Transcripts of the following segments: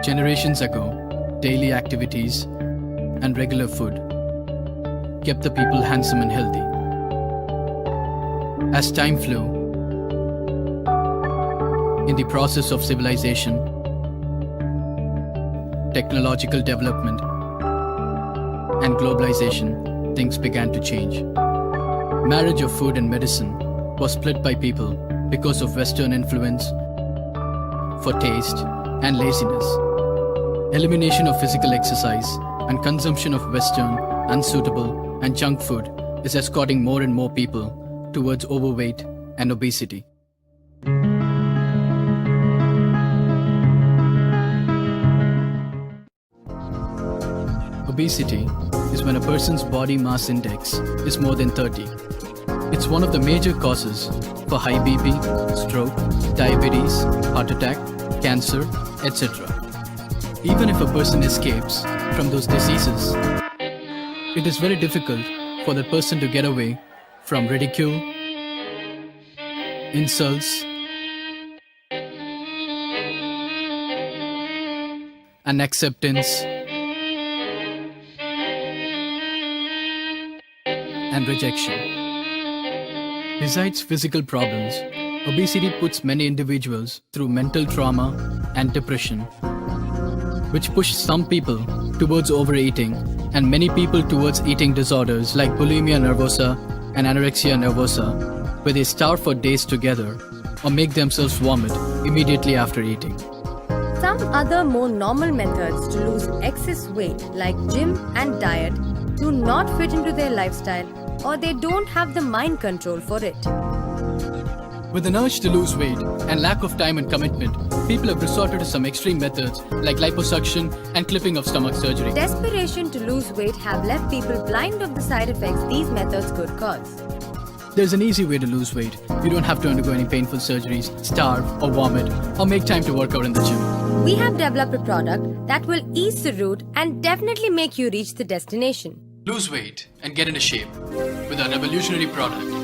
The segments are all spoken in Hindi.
Generations ago, daily activities and regular food kept the people handsome and healthy. As time flew, in the process of civilization, technological development, and globalization, things began to change. Marriage of food and medicine was split by people because of Western influence for taste and laziness. Elimination of physical exercise and consumption of Western, unsuitable, and junk food is escorting more and more people towards overweight and obesity. Obesity is when a person's body mass index is more than 30. It's one of the major causes for high BP, stroke, diabetes, heart attack, cancer, etc. Even if a person escapes from those diseases, it is very difficult for that person to get away from ridicule, insults, unacceptance, and rejection. Besides physical problems, obesity puts many individuals through mental trauma and depression, which push some people towards overeating and many people towards eating disorders like bulimia nervosa and anorexia nervosa, where they starve for days together or make themselves vomit immediately after eating. Some other more normal methods to lose excess weight like gym and diet do not fit into their lifestyle, or they don't have the mind control for it. With an urge to lose weight and lack of time and commitment, people have resorted to some extreme methods like liposuction and clipping of stomach surgery. Desperation to lose weight have left people blind of the side effects these methods could cause. There's an easy way to lose weight. You don't have to undergo any painful surgeries, starve or vomit, or make time to work out in the gym. We have developed a product that will ease the route and definitely make you reach the destination. Lose weight and get into shape with our revolutionary product.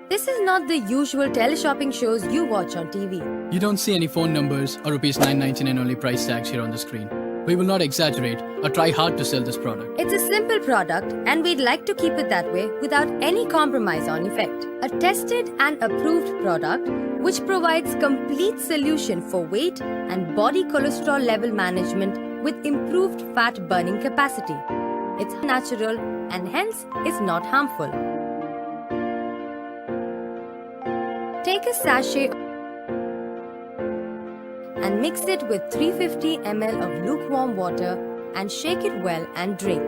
This is not the usual teleshopping shows you watch on TV. You don't see any phone numbers or rupees 999 only price tags here on the screen. We will not exaggerate or try hard to sell this product. It's a simple product and we'd like to keep it that way without any compromise on effect. A tested and approved product which provides complete solution for weight and body cholesterol level management with improved fat burning capacity. It's natural and hence is not harmful. Take a sachet and mix it with 350 ml of lukewarm water and shake it well and drink.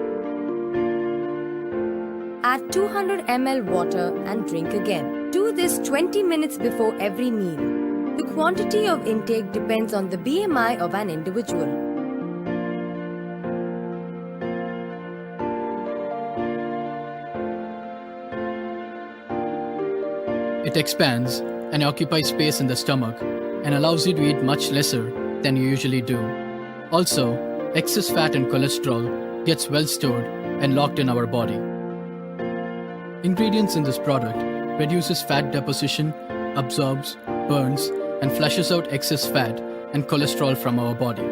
Add 200 ml water and drink again. Do this 20 minutes before every meal. The quantity of intake depends on the BMI of an individual. It expands and occupies space in the stomach and allows you to eat much lesser than you usually do. Also, excess fat and cholesterol gets well stored and locked in our body. Ingredients in this product reduces fat deposition, absorbs, burns, and flushes out excess fat and cholesterol from our body.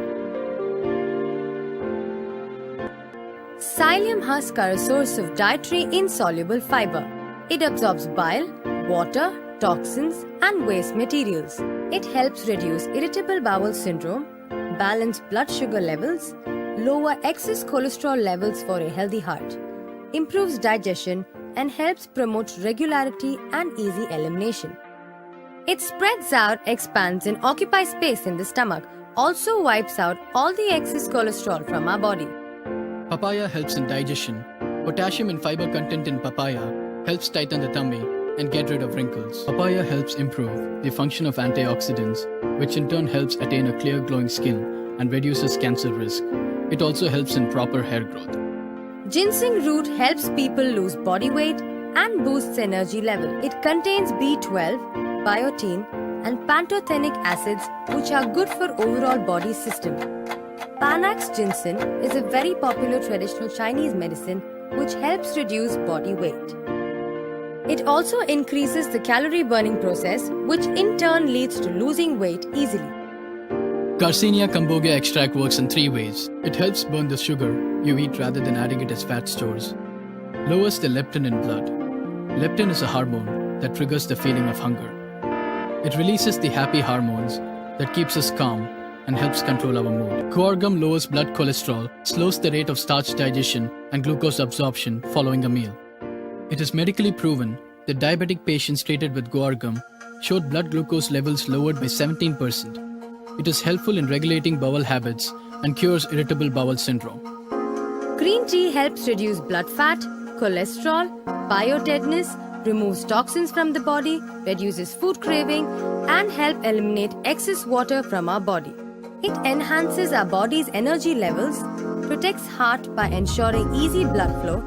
Psyllium husk are a source of dietary insoluble fiber. It absorbs bile, water, toxins, and waste materials. It helps reduce irritable bowel syndrome, balance blood sugar levels, lower excess cholesterol levels for a healthy heart, improves digestion, and helps promote regularity and easy elimination. It spreads out, expands, and occupies space in the stomach, also wipes out all the excess cholesterol from our body. Papaya helps in digestion. Potassium and fiber content in papaya helps tighten the tummy and get rid of wrinkles. Papaya helps improve the function of antioxidants, which in turn helps attain a clear glowing skin and reduces cancer risk. It also helps in proper hair growth. Ginseng root helps people lose body weight and boosts energy level. It contains B12, biotin, and pantothenic acids which are good for overall body system. Panax ginseng is a very popular traditional Chinese medicine which helps reduce body weight. It also increases the calorie burning process which in turn leads to losing weight easily. Garcinia cambogia extract works in 3 ways. It helps burn the sugar you eat rather than adding it as fat stores. Lowers the leptin in blood. Leptin is a hormone that triggers the feeling of hunger. It releases the happy hormones that keeps us calm and helps control our mood. Guar gum lowers blood cholesterol, slows the rate of starch digestion and glucose absorption following a meal. It is medically proven that diabetic patients treated with guar gum showed blood glucose levels lowered by 17%. It is helpful in regulating bowel habits and cures irritable bowel syndrome. Green tea helps reduce blood fat, cholesterol, biotetanus, removes toxins from the body, reduces food craving, and help eliminate excess water from our body. It enhances our body's energy levels, protects heart by ensuring easy blood flow,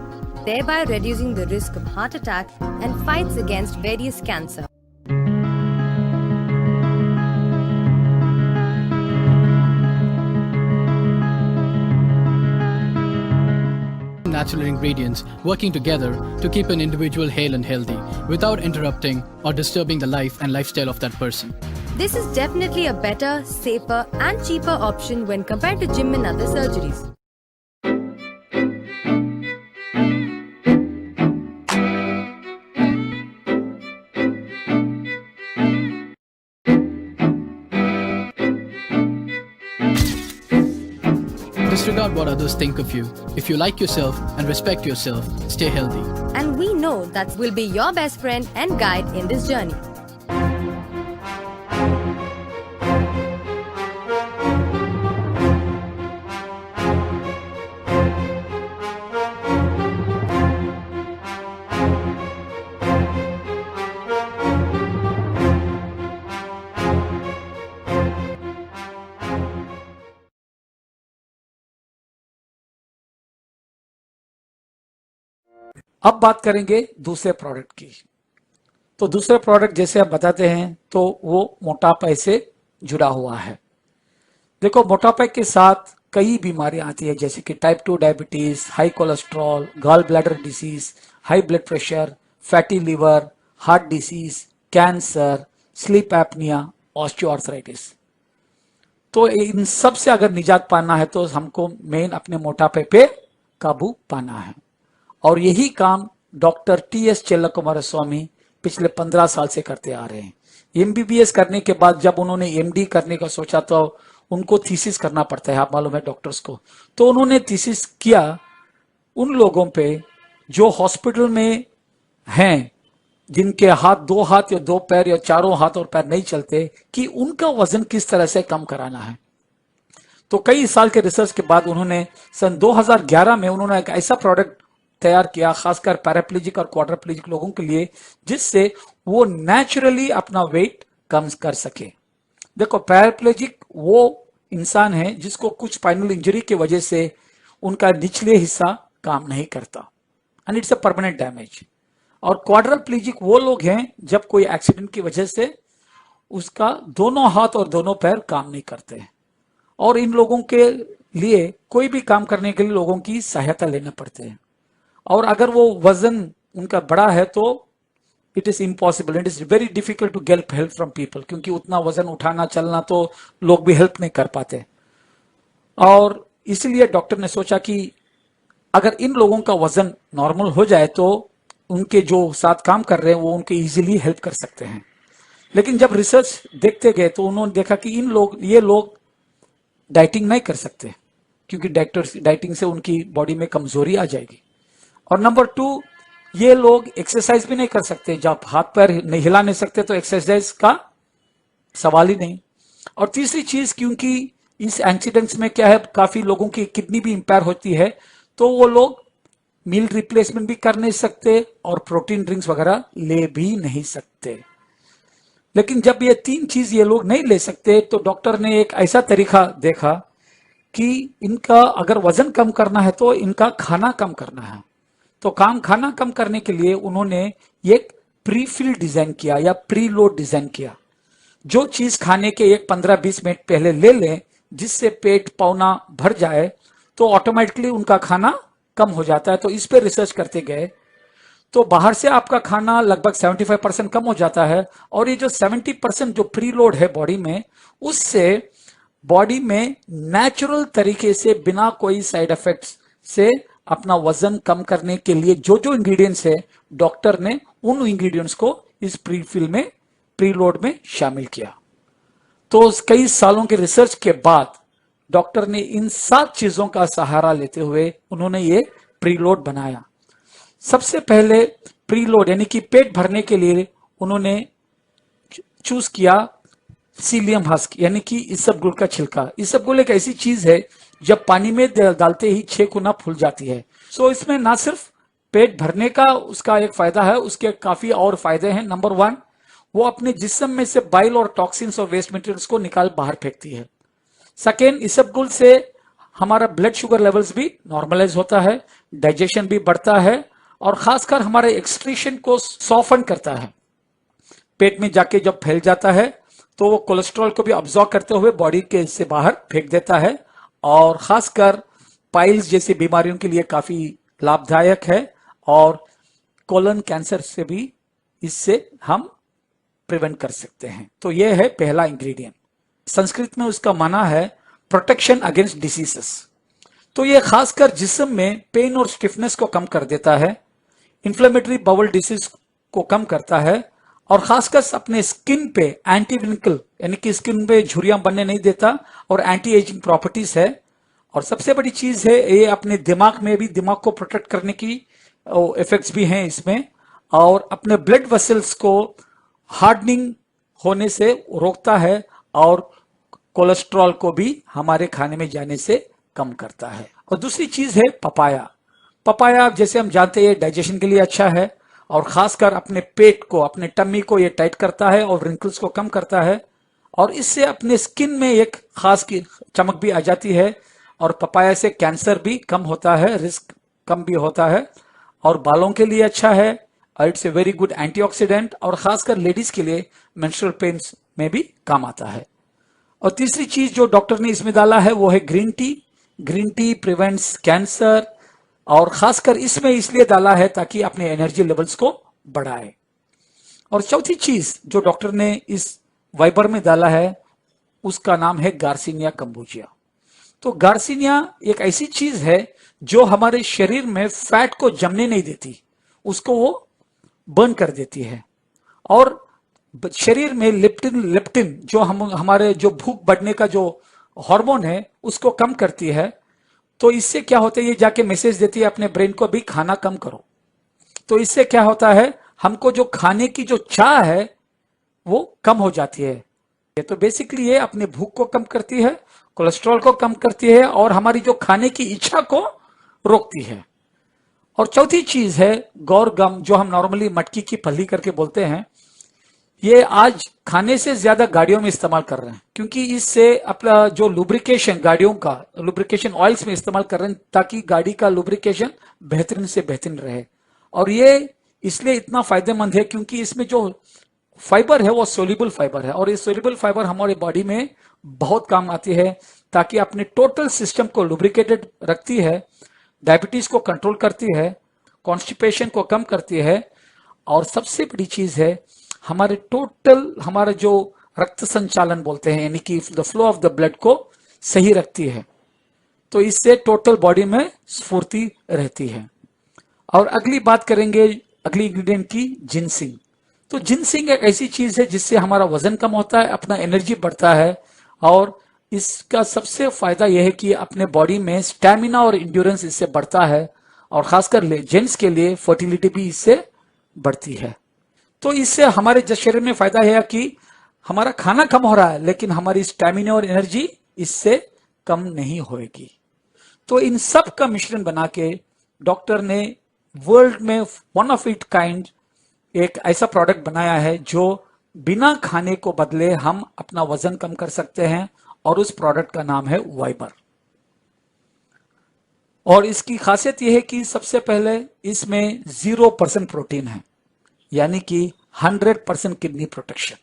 thereby reducing the risk of heart attack and fights against various cancer. Natural ingredients working together to keep an individual hale and healthy without interrupting or disturbing the life and lifestyle of that person. This is definitely a better, safer, and cheaper option when compared to gym and other surgeries. Disregard what others think of you. If you like yourself and respect yourself, stay healthy. And we know that will be your best friend and guide in this journey. अब बात करेंगे दूसरे प्रोडक्ट की। तो दूसरे प्रोडक्ट जैसे आप बताते हैं तो वो मोटापे से जुड़ा हुआ है। देखो, मोटापे के साथ कई बीमारियां आती है, जैसे कि type 2 diabetes, high cholesterol, gall bladder disease, high blood pressure, fatty liver, heart disease, cancer, sleep apnea, osteoarthritis. तो इन सब से अगर निजात पाना है तो हमको मेन अपने मोटापे पे काबू पाना है, और यही काम डॉक्टर टी.एस. चेल्लाकुमार स्वामी पिछले 15 साल से करते आ रहे हैं। एमबीबीएस करने के बाद जब उन्होंने एमडी करने का सोचा तो उनको थीसिस करना पड़ता है, आप मालूम है डॉक्टर्स को। तो उन्होंने थीसिस किया उन लोगों पे जो हॉस्पिटल में हैं, जिनके दो हाथ या दो पैर या चारों हाथ और पैर नहीं चलते, कि उनका वजन किस तरह से कम कराना है। तो कई साल के रिसर्च के बाद उन्होंने सन 2011 में उन्होंने एक ऐसा प्रोडक्ट तैयार किया, खासकर पैराप्लेजिक और क्वाड्राप्लेजिक लोगों के लिए, जिससे वो नेचुरली अपना वेट कम कर सके। देखो, पैराप्लेजिक वो इंसान है जिसको कुछ स्पाइनल इंजरी की वजह से उनका निचले हिस्सा काम नहीं करता, and it's a permanent damage. और क्वाड्राप्लेजिक वो लोग हैं जब कोई एक्सीडेंट की वजह से उसका दोनों हाथ और दोनों पैर काम नहीं करते हैं, और इन लोगों के लिए कोई भी काम करने के लिए लोगों की सहायता लेना पड़ते हैं। और अगर वो वजन उनका बड़ा है तो it is impossible, it is very difficult to get help from people, क्योंकि उतना वजन उठाना चलना तो लोग भी हेल्प नहीं कर पाते। और इसलिए डॉक्टर ने सोचा कि अगर इन लोगों का वजन नॉर्मल हो जाए तो उनके जो साथ काम कर रहे हैं वो उनके इजीली हेल्प कर सकते हैं। लेकिन जब रिसर्च देखते गए तो उन्होंने देखा कि ये लोग डाइटिंग नहीं कर सकते, क्योंकि डाइटिंग से उनकी बॉडी में कमजोरी आ जाएगी। और नंबर 2, ये लोग एक्सरसाइज भी नहीं कर सकते, जब हाथ पैर नहीं हिला नहीं सकते तो एक्सरसाइज का सवाल ही नहीं। और तीसरी चीज, क्योंकि इस एक्सीडेंट्स में क्या है, काफी लोगों की किडनी भी इंपेयर होती है, तो वो लोग मील रिप्लेसमेंट भी कर नहीं सकते और प्रोटीन ड्रिंक्स वगैरह ले भी नहीं सकते। लेकिन जब ये 3 चीज ये लोग नहीं ले सकते तो डॉक्टर ने एक ऐसा तरीका देखा कि इनका अगर वजन कम करना है तो इनका खाना कम करना है। तो खाना कम करने के लिए उन्होंने एक प्री फिल डिजाइन किया या प्री लोड डिजाइन किया, जो चीज खाने के एक 15-20 मिनट पहले ले लें, जिससे पेट पौना भर जाए, तो ऑटोमेटिकली उनका खाना कम हो जाता है। तो इस पे रिसर्च करते गए तो बाहर से आपका खाना लगभग 75% कम हो जाता है, और ये जो 70% जो प्री लोड है बॉडी में, उससे बॉडी में नेचुरल तरीके से बिना कोई साइड इफेक्ट्स से अपना वजन कम करने के लिए जो जो इंग्रेडिएंट्स है, डॉक्टर ने उन इंग्रेडिएंट्स को इस प्री लोड में शामिल किया। तो कई सालों के रिसर्च के बाद डॉक्टर ने इन 7 चीजों का सहारा लेते हुए उन्होंने ये प्री लोड बनाया। सबसे पहले प्री लोड यानी कि पेट भरने के लिए उन्होंने चूज किया सीलियम हस्क यानी कि इसबगोल का छिलका। इसबगोल एक ऐसी चीज है जब पानी में डालते ही 6 गुना फूल जाती है। सो इसमें ना सिर्फ पेट भरने का उसका एक फायदा है, उसके काफी और फायदे हैं। नंबर 1, वो अपने जिस्म में से बाइल और टॉक्सिन्स और वेस्ट मटेरियल्स को निकाल बाहर फेंकती है। सेकेंड, इसबगोल से हमारा ब्लड शुगर लेवल्स भी नॉर्मलाइज होता है, डाइजेशन भी बढ़ता है, और खासकर हमारे एक्सक्रीशन को सॉफ्टन करता है। पेट में जाके जब फैल जाता है तो वो कोलेस्ट्रॉल को भी अब्सॉर्ब करते हुए बॉडी के से बाहर फेंक देता है, और खासकर पाइल्स जैसी बीमारियों के लिए काफी लाभदायक है, और कोलन कैंसर से भी इससे हम प्रिवेंट कर सकते हैं। तो यह है पहला इंग्रेडिएंट। संस्कृत में उसका माना है प्रोटेक्शन अगेंस्ट डिसीजेस। तो यह खासकर जिस्म में पेन और स्टिफनेस को कम कर देता है, इन्फ्लेमेटरी बाउल डिसीज को कम करता है, और खासकर अपने स्किन पे एंटी विंकल यानी कि स्किन पे झुर्रियां बनने नहीं देता, और एंटी एजिंग प्रॉपर्टीज है। और सबसे बड़ी चीज है ये अपने दिमाग में भी, दिमाग को प्रोटेक्ट करने की इफेक्ट्स भी हैं इसमें, और अपने ब्लड वेसल्स को हार्डनिंग होने से रोकता है, और कोलेस्ट्रॉल को भी हमारे खाने में जाने से कम करता है। और दूसरी चीज है पपाया। पपाया जैसे हम जानते हैं डाइजेशन के लिए अच्छा है, और खासकर अपने पेट को, अपने टम्मी को ये टाइट करता है और रिंकल्स को कम करता है, और इससे अपने स्किन में एक खास की चमक भी आ जाती है, और पपाया से कैंसर भी कम होता है, रिस्क कम भी होता है, और बालों के लिए अच्छा है, और it's a very good antioxidant, और खासकर लेडीज के लिए मेंस्ट्रुअल पेन्स में भी काम आता है। और तीसरी चीज जो डॉक्टर ने इसमें डाला है वो है green tea. Green tea prevents cancer, और खासकर इसमें इसलिए डाला है ताकि अपने एनर्जी लेवल्स को बढ़ाए। और चौथी चीज जो डॉक्टर ने इस वाइबर में डाला है उसका नाम है गार्सिनिया कंबोजिया। तो गार्सिनिया एक ऐसी चीज है जो हमारे शरीर में फैट को जमने नहीं देती, उसको वो बर्न कर देती है, और शरीर में लेप्टिन जो हमारे जो भूख बढ़ने का जो हार्मोन है उसको कम करती है। तो इससे क्या होता है, ये जाके मैसेज देती है अपने ब्रेन को भी खाना कम करो। तो इससे क्या होता है, हमको जो खाने की जो चाह है वो कम हो जाती है। तो बेसिकली ये अपने भूख को कम करती है, कोलेस्ट्रॉल को कम करती है, और हमारी जो खाने की इच्छा को रोकती है। और चौथी चीज है गौर गम, जो हम नॉर्मली मटकी की फली करके बोलते हैं। ये आज खाने से ज्यादा गाड़ियों में इस्तेमाल कर रहे हैं, क्योंकि इससे अपना जो लुब्रिकेशन, गाड़ियों का लुब्रिकेशन ऑयल्स में इस्तेमाल कर रहे हैं ताकि गाड़ी का लुब्रिकेशन बेहतरीन से बेहतरीन रहे। और ये इसलिए इतना फायदेमंद है क्योंकि इसमें जो फाइबर है वो सोल्यूबल फाइबर है, और ये सोल्यूबल फाइबर हमारे बॉडी में बहुत काम आती है ताकि अपने टोटल सिस्टम को लुब्रिकेटेड रखती है, डायबिटीज को कंट्रोल करती है, कॉन्स्टिपेशन को कम करती है, और सबसे बड़ी चीज है हमारा जो रक्त संचालन बोलते हैं यानी कि the flow of the blood को सही रखती है। तो इससे टोटल बॉडी में स्फूर्ति रहती है। और अगली बात करेंगे अगली इंग्रेडिएंट की, जिनसिंग। तो जिनसिंग एक ऐसी चीज है जिससे हमारा वजन कम होता है, अपना एनर्जी बढ़ता है, और इसका सबसे फायदा यह है कि अपने बॉडी में स्टैमिना और इंड्योरेंस इससे बढ़ता है, और खासकर जेंट्स के लिए फर्टिलिटी भी इससे बढ़ती है। तो इससे हमारे शरीर में फायदा है कि हमारा खाना कम हो रहा है लेकिन हमारी स्टैमिना और एनर्जी इससे कम नहीं होगी। तो इन सब का मिश्रण बना के डॉक्टर ने वर्ल्ड में वन ऑफ इट काइंड एक ऐसा प्रोडक्ट बनाया है जो बिना खाने को बदले हम अपना वजन कम कर सकते हैं, और उस प्रोडक्ट का नाम है वाइबर। और इसकी खासियत यह है कि सबसे पहले इसमें 0% प्रोटीन है, यानी कि 100% किडनी प्रोटेक्शन।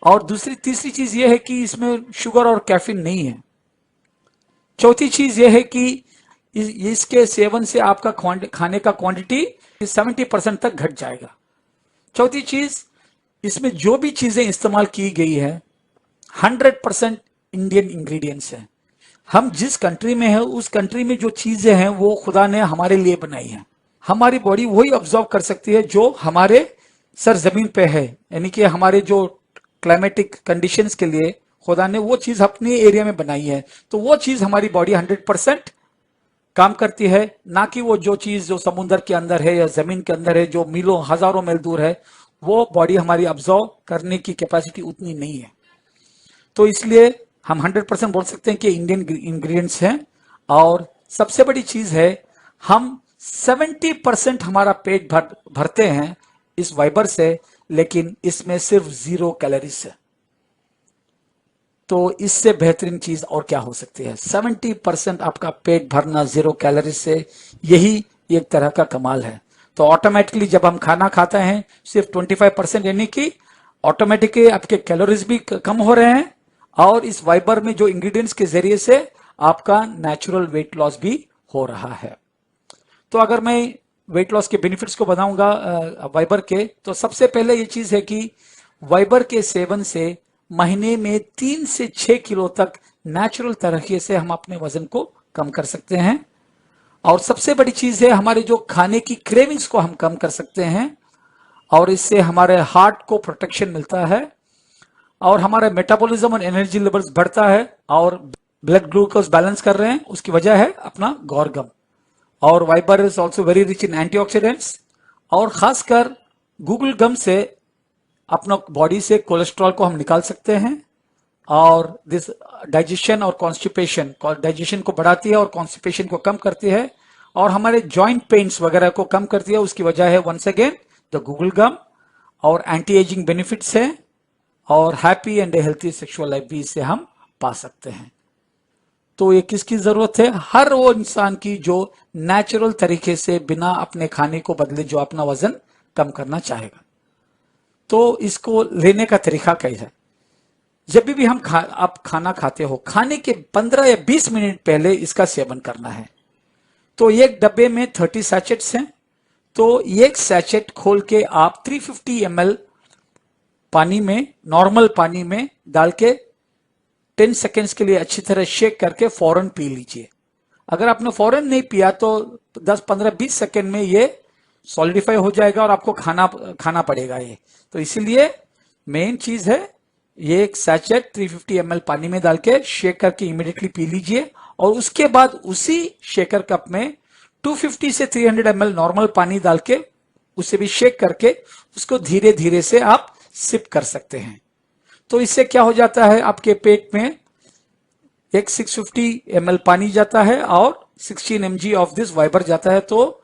और तीसरी चीज ये है कि इसमें शुगर और कैफीन नहीं है। चौथी चीज ये है कि इसके सेवन से आपका खाने का क्वांटिटी 70% तक घट जाएगा। चौथी चीज, इसमें जो भी चीजें इस्तेमाल की गई है 100% इंडियन इंग्रेडिएंट्स है। हम जिस कंट्री में है उस कंट्री में जो चीजें हैं वो खुदा ने हमारे लिए बनाई है। हमारी बॉडी वही ऑब्जर्व कर सकती है जो हमारे सरजमीन पे है, यानी कि हमारे जो क्लाइमेटिक कंडीशंस के लिए खुदा ने वो चीज अपने एरिया में बनाई है, तो वो चीज हमारी बॉडी 100% काम करती है, ना कि वो जो चीज जो समुद्र के अंदर है या जमीन के अंदर है, जो मीलों हजारों मील दूर है, वो बॉडी हमारी ऑब्जर्व करने की कैपेसिटी उतनी नहीं है। तो इसलिए हम 100% बोल सकते हैं कि इंडियन इंग्रेडिएंट्स हैं। और सबसे बड़ी चीज है, हम 70% हमारा पेट भरते हैं इस फाइबर से, लेकिन इसमें सिर्फ 0 कैलोरीज है। तो इससे बेहतरीन चीज और क्या हो सकती है? 70% आपका पेट भरना 0 कैलोरीज से, यही एक तरह का कमाल है। तो ऑटोमेटिकली जब हम खाना खाते हैं सिर्फ 25%, यानी कि ऑटोमेटिकली आपके कैलोरीज भी कम हो रहे हैं, और इस फाइबर में जो इंग्रेडिएंट्स के जरिए से आपका नेचुरल वेट लॉस भी हो रहा है। तो अगर मैं वेट लॉस के बेनिफिट्स को बताऊंगा फाइबर के, तो सबसे पहले ये चीज है कि फाइबर के सेवन से महीने में 3 से 6 किलो तक नेचुरल तरीके से हम अपने वजन को कम कर सकते हैं। और सबसे बड़ी चीज है, हमारे जो खाने की क्रेविंग्स को हम कम कर सकते हैं, और इससे हमारे हार्ट को प्रोटेक्शन मिलता है, और हमारा मेटाबॉलिज्म और एनर्जी लेवल्स बढ़ता है, और ब्लड ग्लूकोज बैलेंस कर रहे हैं, उसकी वजह है अपना गौर गम। और fibre is also very rich in antioxidants, और खासकर गूगल गम से अपना बॉडी से कोलेस्ट्रॉल को हम निकाल सकते हैं, और दिस डाइजेशन और कॉन्स्टिपेशन, डाइजेशन को बढ़ाती है और कॉन्स्टिपेशन को कम करती है, और हमारे जॉइंट पेन्स वगैरह को कम करती है। उसकी वजह है वंस अगेन द गूगल गम, और एंटी एजिंग बेनिफिट्स है, और happy and healthy sexual life भी इससे हम पा सकते हैं। तो ये किसकी जरूरत है? हर वो इंसान की जो नेचुरल तरीके से बिना अपने खाने को बदले जो अपना वजन कम करना चाहेगा। तो इसको लेने का तरीका कैसा है? जब भी हम आप खाना खाते हो, खाने के 15 या 20 मिनट पहले इसका सेवन करना है। तो एक डब्बे में 30 सैचेट्स हैं, तो एक सैचेट खोल के आप 350 ml पानी में, नॉर्मल पानी में डाल के 10 सेकेंड्स के लिए अच्छी तरह शेक करके फौरन पी लीजिए। अगर आपने फौरन नहीं पिया तो 10, 15, 20 सेकेंड में ये सॉलिडिफाई हो जाएगा और आपको खाना पड़ेगा ये। तो इसीलिए मेन चीज है, ये एक सैचेट 350 ml पानी में डाल के शेक करके इमीडिएटली पी लीजिए, और उसके बाद उसी शेकर कप में 250 से 300 ml नॉर्मल पानी डाल के उसे भी शेक करके उसको धीरे धीरे से आप सिप कर सकते हैं। तो इससे क्या हो जाता है, आपके पेट में एक 650 ml पानी जाता है और 16 mg ऑफ दिस फाइबर जाता है। तो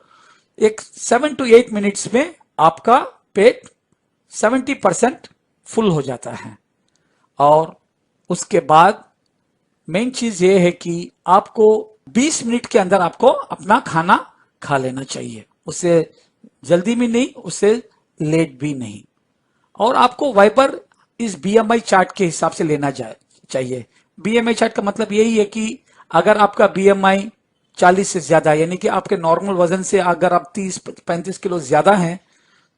एक 7 to 8 मिनट्स में आपका पेट 70% फुल हो जाता है। और उसके बाद मेन चीज ये है कि आपको 20 मिनट के अंदर आपको अपना खाना खा लेना चाहिए, उससे जल्दी भी नहीं, उससे लेट भी नहीं। और आपको फाइबर इस BMI चार्ट के हिसाब से लेना चाहिए। BMI चार्ट का मतलब यही है कि अगर आपका BMI 40 से ज्यादा, यानी कि आपके नॉर्मल वजन से अगर आप 30-35 किलो ज्यादा हैं,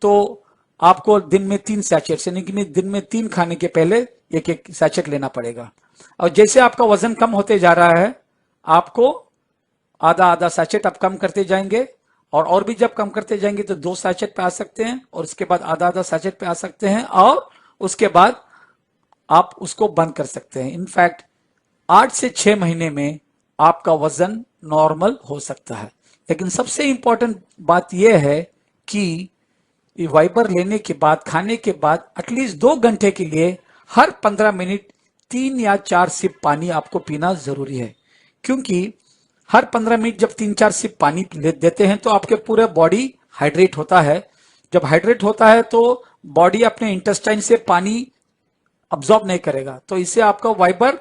तो आपको दिन में 3 सैचेट, यानी कि दिन में 3 खाने के पहले एक सैचेट लेना पड़ेगा। और जैसे आपका वजन कम होते जा रहा है, आपको आधा सैचेट आप कम करते जाएंगे, और भी जब कम करते जाएंगे तो 2 सैचेट पे आ सकते हैं, और उसके बाद आधा सैचेट पे आ सकते हैं, और उसके बाद आप उसको बंद कर सकते हैं। इनफैक्ट 8 से 6 महीने में आपका वजन नॉर्मल हो सकता है। लेकिन सबसे इंपॉर्टेंट बात यह है कि फाइबर लेने के बाद, खाने के बाद एटलीस्ट 2 घंटे के लिए हर 15 मिनट 3 या 4 सिप पानी आपको पीना जरूरी है। क्योंकि हर 15 मिनट जब 3-4 सिप पानी देते हैं तो आपके पूरे बॉडी हाइड्रेट होता है। जब हाइड्रेट होता है तो बॉडी अपने इंटेस्टाइन से पानी अब्सॉर्ब नहीं करेगा, तो इससे आपका फाइबर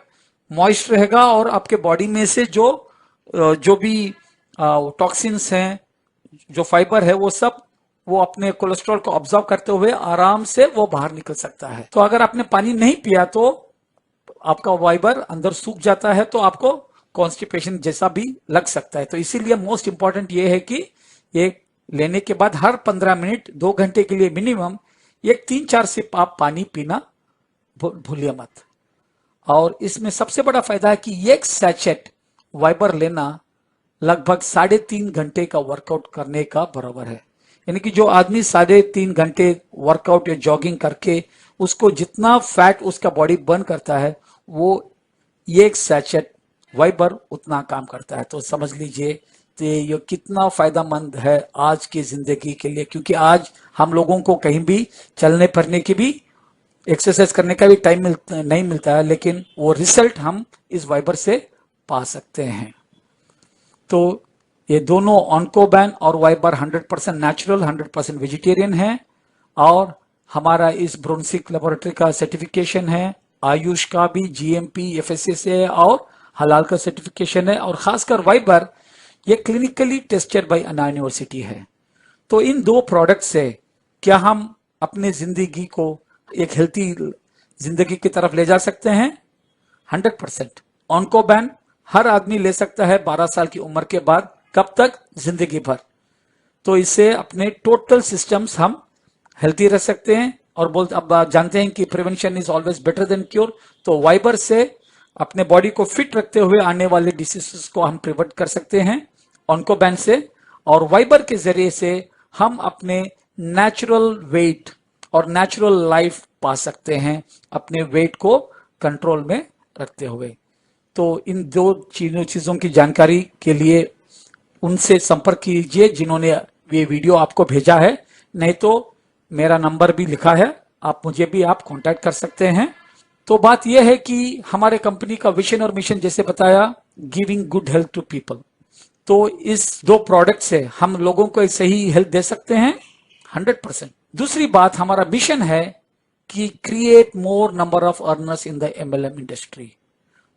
मॉइस्ट रहेगा, और आपके बॉडी में से जो भी टॉक्सिन्स हैं, जो फाइबर है, वो सब वो अपने कोलेस्ट्रॉल को ऑब्जर्व करते हुए आराम से वो बाहर निकल सकता है। तो अगर आपने पानी नहीं पिया तो आपका फाइबर अंदर सूख जाता है, तो आपको कॉन्स्टिपेशन जैसा भी लग सकता है। तो इसीलिए मोस्ट इंपॉर्टेंट ये है कि ये लेने के बाद हर 15 मिनट 2 घंटे के लिए मिनिमम एक 3-4 सिप आप पानी पीना भूलिए मत। और इसमें सबसे बड़ा फायदा है कि एक सैचेट फाइबर लेना लगभग 3.5 घंटे का वर्कआउट करने का बराबर है। यानी कि जो आदमी 3.5 घंटे वर्कआउट या जॉगिंग करके उसको जितना फैट उसका बॉडी बर्न करता है, वो एक सैचेट फाइबर उतना काम करता है। तो समझ लीजिए तो ये कितना फायदेमंद है आज की जिंदगी के लिए, क्योंकि आज हम लोगों को कहीं भी चलने फिरने की भी, एक्सरसाइज करने का भी टाइम नहीं मिलता है, लेकिन वो रिजल्ट हम इस फाइबर से पा सकते हैं। तो ये दोनों ऑन्कोबैन और वाइबर 100% नेचुरल, 100% वेजिटेरियन है। और हमारा इस ब्रोंसिक लेबोरेटरी का सर्टिफिकेशन है, आयुष का भी GMP FSA से है और हलाल का सर्टिफिकेशन है। और खासकर वाइबर ये clinically tested by Anna university है। तो इन 2 प्रोडक्ट से क्या हम अपनी जिंदगी को एक हेल्थी जिंदगी की तरफ ले जा सकते हैं? 100%। ऑन्कोबैन हर आदमी ले सकता है 12 साल की उम्र के बाद। कब तक? जिंदगी भर। तो इससे अपने टोटल सिस्टम्स हम हेल्थी रह सकते हैं। और अब जानते हैं कि prevention is always better than cure. तो वाइबर से अपने बॉडी को फिट रखते हुए आने वाले डिसीजेस को हम प्रिवेंट कर सकते हैं ऑन्कोबैन से। और वाइबर के जरिए से हम अपने नेचुरल वेट और नेचुरल लाइफ पा सकते हैं, अपने वेट को कंट्रोल में रखते हुए। तो इन 2 चीजों की जानकारी के लिए उनसे संपर्क कीजिए जिन्होंने ये वीडियो आपको भेजा है। नहीं तो मेरा नंबर भी लिखा है, आप मुझे भी आप कांटेक्ट कर सकते हैं। तो बात यह है कि हमारे कंपनी का विजन और मिशन जैसे बताया, giving good health to people. तो इस 2 प्रोडक्ट से हम लोगों को सही हेल्थ दे सकते हैं 100%। दूसरी बात, हमारा मिशन है कि create more number of earners in the MLM industry.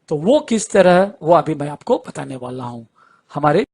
तो वो किस तरह, वो अभी मैं आपको बताने वाला हूं। हमारे